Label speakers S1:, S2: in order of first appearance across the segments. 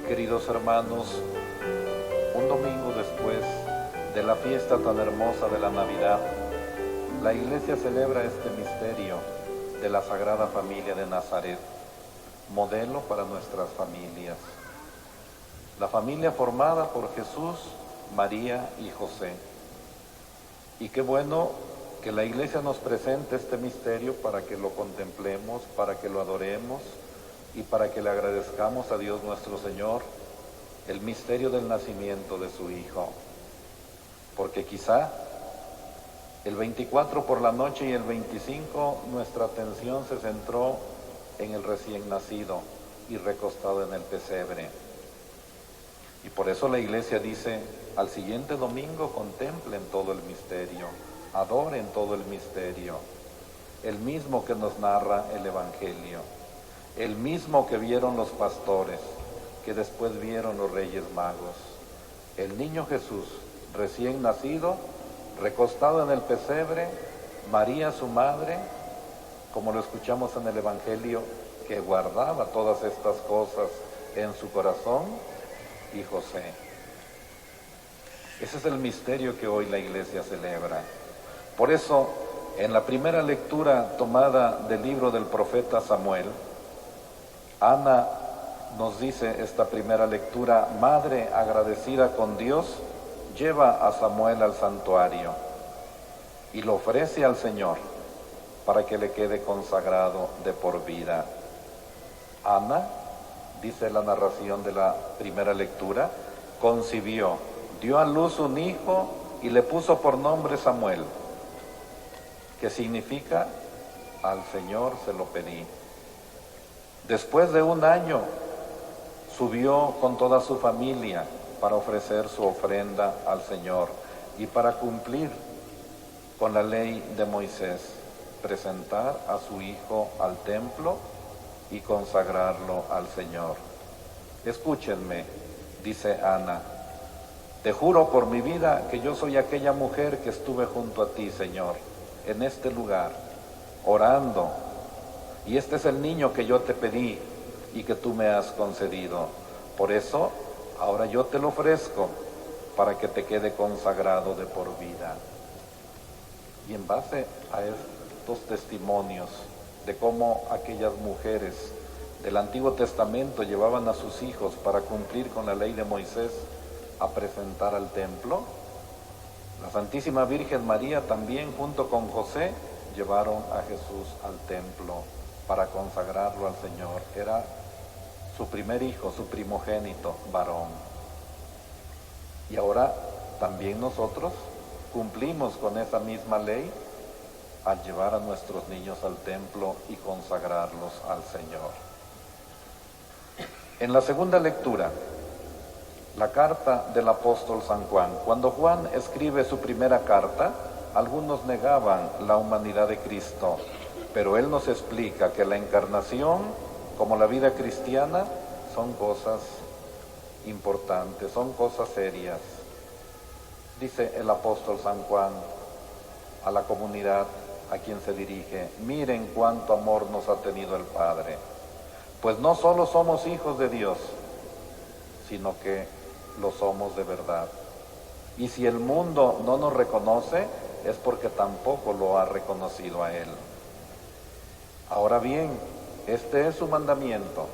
S1: Queridos hermanos, un domingo después de la fiesta tan hermosa de la Navidad, la Iglesia celebra este misterio de la Sagrada Familia de Nazaret, modelo para nuestras familias. La familia formada por Jesús, María y José. Y qué bueno que la Iglesia nos presente este misterio para que lo contemplemos, para que lo adoremos y para que le agradezcamos a Dios nuestro Señor el misterio del nacimiento de su Hijo. Porque quizá el 24 por la noche y el 25 nuestra atención se centró en el recién nacido y recostado en el pesebre. Y por eso la Iglesia dice, al siguiente domingo contemplen todo el misterio, adoren todo el misterio, el mismo que nos narra el Evangelio, el mismo que vieron los pastores, que después vieron los Reyes Magos. El niño Jesús, recién nacido, recostado en el pesebre, María su madre, como lo escuchamos en el Evangelio, que guardaba todas estas cosas en su corazón, y José. Ese es el misterio que hoy la Iglesia celebra. Por eso, en la primera lectura tomada del libro del profeta Samuel, Ana nos dice esta primera lectura: madre agradecida con Dios, lleva a Samuel al santuario y lo ofrece al Señor para que le quede consagrado de por vida. Ana, dice la narración de la primera lectura, concibió, dio a luz un hijo y le puso por nombre Samuel, que significa al Señor se lo pedí. Después de un año subió con toda su familia para ofrecer su ofrenda al Señor y para cumplir con la ley de Moisés, presentar a su hijo al templo y consagrarlo al Señor. Escúchenme, dice Ana, te juro por mi vida que yo soy aquella mujer que estuve junto a ti, Señor, en este lugar, orando, y este es el niño que yo te pedí y que tú me has concedido. Por eso, ahora yo te lo ofrezco para que te quede consagrado de por vida. Y en base a estos testimonios de cómo aquellas mujeres del Antiguo Testamento llevaban a sus hijos para cumplir con la ley de Moisés a presentar al templo, la Santísima Virgen María también junto con José llevaron a Jesús al templo para consagrarlo al Señor. Era su primer hijo, su primogénito, varón. Y ahora también nosotros cumplimos con esa misma ley al llevar a nuestros niños al templo y consagrarlos al Señor. En la segunda lectura, la carta del apóstol San Juan. Cuando Juan escribe su primera carta, algunos negaban la humanidad de Cristo, pero él nos explica que la encarnación, como la vida cristiana, son cosas importantes, son cosas serias. Dice el apóstol San Juan a la comunidad a quien se dirige: miren cuánto amor nos ha tenido el Padre, pues no solo somos hijos de Dios, sino que lo somos de verdad. Y si el mundo no nos reconoce, es porque tampoco lo ha reconocido a Él. Ahora bien, este es su mandamiento,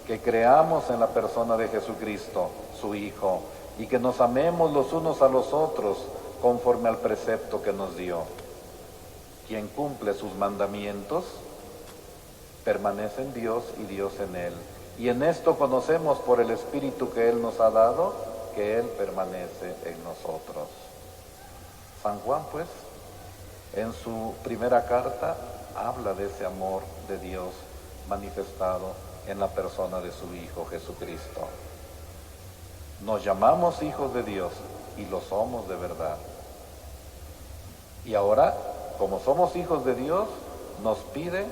S1: que creamos en la persona de Jesucristo, su Hijo, y que nos amemos los unos a los otros conforme al precepto que nos dio. Quien cumple sus mandamientos permanece en Dios y Dios en él. Y en esto conocemos por el Espíritu que Él nos ha dado, que Él permanece en nosotros. San Juan, pues, en su primera carta habla de ese amor de Dios manifestado en la persona de su Hijo Jesucristo. Nos llamamos hijos de Dios y lo somos de verdad. Y ahora, como somos hijos de Dios, nos pide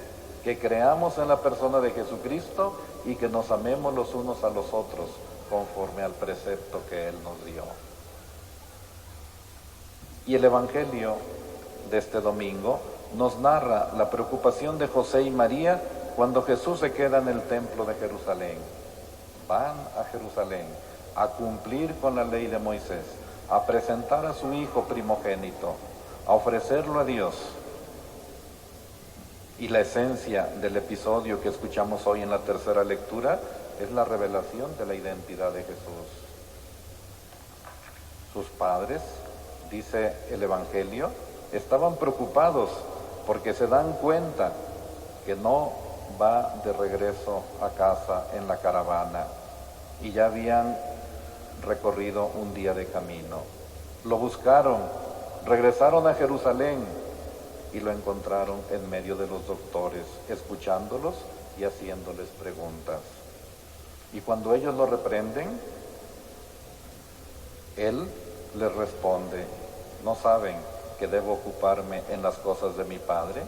S1: que creamos en la persona de Jesucristo y que nos amemos los unos a los otros conforme al precepto que Él nos dio. Y el Evangelio de este domingo nos narra la preocupación de José y María cuando Jesús se queda en el templo de Jerusalén. van a Jerusalén a cumplir con la ley de Moisés, a presentar a su hijo primogénito, a ofrecerlo a Dios. Y la esencia del episodio que escuchamos hoy en la tercera lectura es la revelación de la identidad de Jesús. Sus padres, dice el Evangelio, estaban preocupados porque se dan cuenta que no va de regreso a casa en la caravana y ya habían recorrido un día de camino. Lo buscaron, regresaron a Jerusalén y lo encontraron en medio de los doctores, escuchándolos y haciéndoles preguntas. Y cuando ellos lo reprenden, él les responde: ¿no saben que debo ocuparme en las cosas de mi Padre?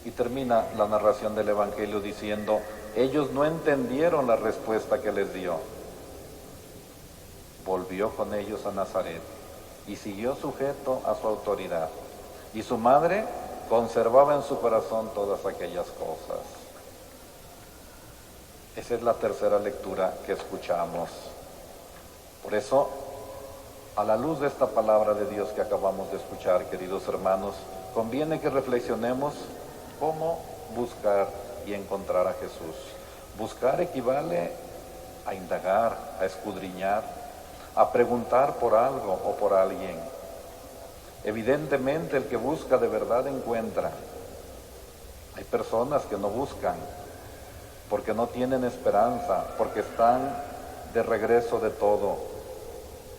S1: Y termina la narración del Evangelio diciendo: ellos no entendieron la respuesta que les dio. Volvió con ellos a Nazaret y siguió sujeto a su autoridad. Y su madre conservaba en su corazón todas aquellas cosas. Esa es la tercera lectura que escuchamos. Por eso, a la luz de esta palabra de Dios que acabamos de escuchar, queridos hermanos, conviene que reflexionemos cómo buscar y encontrar a Jesús. Buscar equivale a indagar, a escudriñar, a preguntar por algo o por alguien. Evidentemente, el que busca de verdad encuentra. Hay personas que no buscan porque no tienen esperanza, porque están de regreso de todo.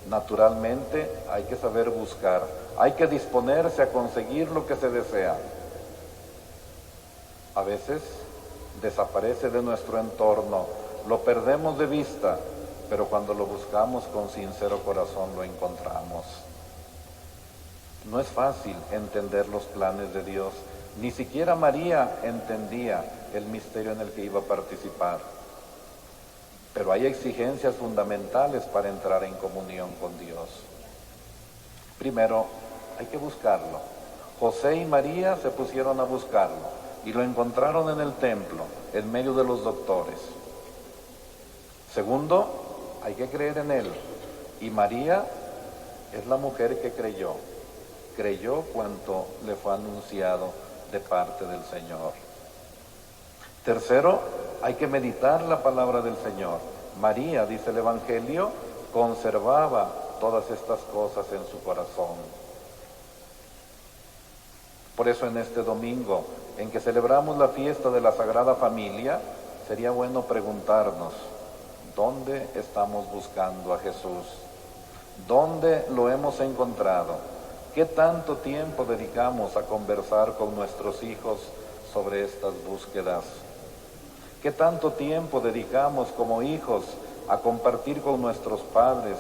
S1: Naturalmente hay que saber buscar, hay que disponerse a conseguir lo que se desea. A veces desaparece de nuestro entorno, lo perdemos de vista, pero cuando lo buscamos con sincero corazón lo encontramos. No es fácil entender los planes de Dios, ni siquiera María entendía el misterio en el que iba a participar. Pero hay exigencias fundamentales para entrar en comunión con Dios. Primero, hay que buscarlo. José y María se pusieron a buscarlo y lo encontraron en el templo, en medio de los doctores. Segundo, hay que creer en él. Y María es la mujer que creyó cuanto le fue anunciado de parte del Señor. Tercero, hay que meditar la palabra del Señor. María, dice el Evangelio, conservaba todas estas cosas en su corazón. Por eso en este domingo, en que celebramos la fiesta de la Sagrada Familia, sería bueno preguntarnos: ¿dónde estamos buscando a Jesús? ¿Dónde lo hemos encontrado? ¿Qué tanto tiempo dedicamos a conversar con nuestros hijos sobre estas búsquedas? ¿Qué tanto tiempo dedicamos como hijos a compartir con nuestros padres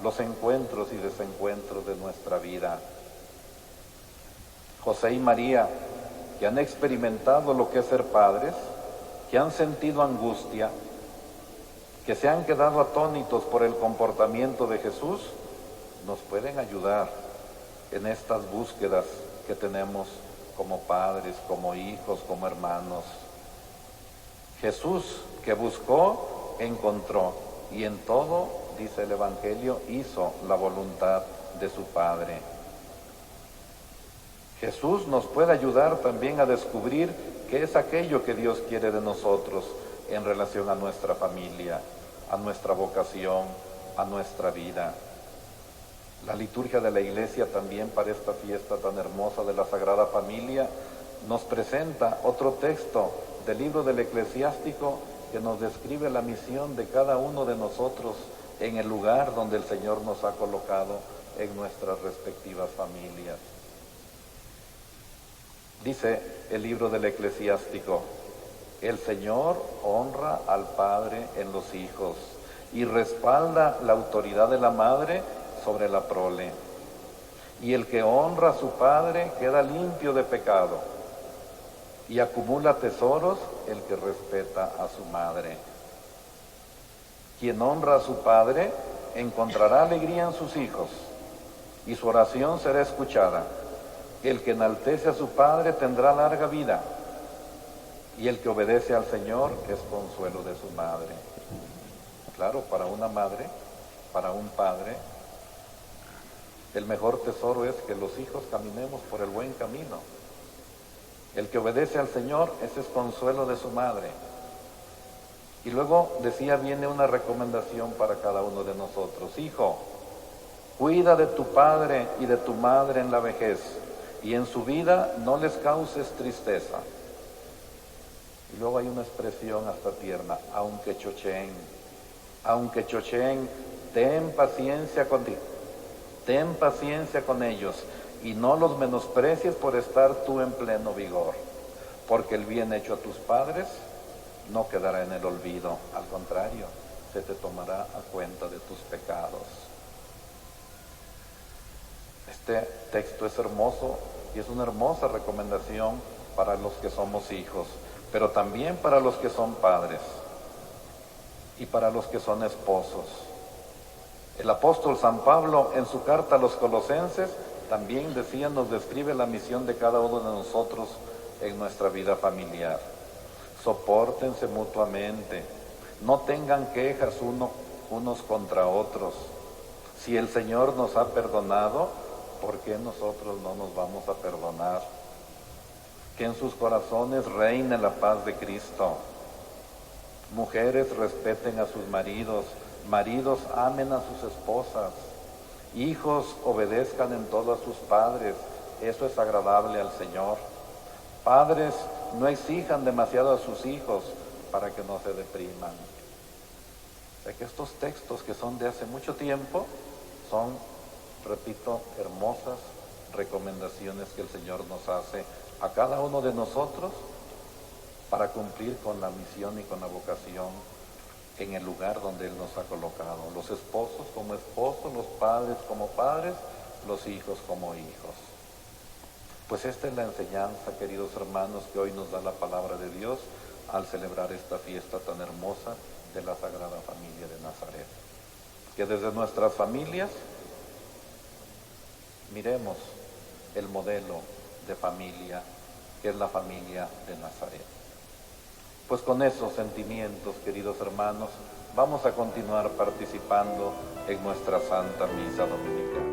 S1: los encuentros y desencuentros de nuestra vida? José y María, que han experimentado lo que es ser padres, que han sentido angustia, que se han quedado atónitos por el comportamiento de Jesús, nos pueden ayudar en estas búsquedas que tenemos como padres, como hijos, como hermanos. Jesús, que buscó, encontró, y en todo, dice el Evangelio, hizo la voluntad de su Padre. Jesús nos puede ayudar también a descubrir qué es aquello que Dios quiere de nosotros en relación a nuestra familia, a nuestra vocación, a nuestra vida. La liturgia de la Iglesia también para esta fiesta tan hermosa de la Sagrada Familia nos presenta otro texto del libro del Eclesiástico que nos describe la misión de cada uno de nosotros en el lugar donde el Señor nos ha colocado en nuestras respectivas familias. Dice el libro del Eclesiástico: el Señor honra al padre en los hijos y respalda la autoridad de la madre sobre la prole. Y el que honra a su padre queda limpio de pecado, y acumula tesoros el que respeta a su madre. Quien honra a su padre encontrará alegría en sus hijos, y su oración será escuchada. El que enaltece a su padre tendrá larga vida, y el que obedece al Señor es consuelo de su madre. claro, para una madre, para un padre, el mejor tesoro es que los hijos caminemos por el buen camino. El que obedece al Señor, ese es consuelo de su madre. Y luego decía, viene una recomendación para cada uno de nosotros. Hijo, cuida de tu padre y de tu madre en la vejez, y en su vida no les causes tristeza. Y luego hay una expresión hasta tierna, aunque chocheen, ten paciencia contigo, ten paciencia con ellos, y no los menosprecies por estar tú en pleno vigor, porque el bien hecho a tus padres no quedará en el olvido, al contrario, se te tomará a cuenta de tus pecados. Este texto es hermoso y es una hermosa recomendación para los que somos hijos, pero también para los que son padres y para los que son esposos. El apóstol San Pablo en su carta a los Colosenses también decía, nos describe la misión de cada uno de nosotros en nuestra vida familiar. Sopórtense mutuamente, no tengan quejas unos contra otros. Si el Señor nos ha perdonado, ¿por qué nosotros no nos vamos a perdonar? Que en sus corazones reine la paz de Cristo. Mujeres respeten a sus maridos, maridos amen a sus esposas, hijos obedezcan en todo a sus padres, eso es agradable al Señor. Padres no exijan demasiado a sus hijos para que no se depriman. O sea que estos textos que son de hace mucho tiempo son, repito, hermosas recomendaciones que el Señor nos hace a cada uno de nosotros para cumplir con la misión y con la vocación en el lugar donde Él nos ha colocado. Los esposos como esposos, los padres como padres, los hijos como hijos. Pues esta es la enseñanza, queridos hermanos, que hoy nos da la palabra de Dios al celebrar esta fiesta tan hermosa de la Sagrada Familia de Nazaret. Que desde nuestras familias miremos el modelo de familia que es la familia de Nazaret. Pues con esos sentimientos, queridos hermanos, vamos a continuar participando en nuestra Santa Misa Dominical.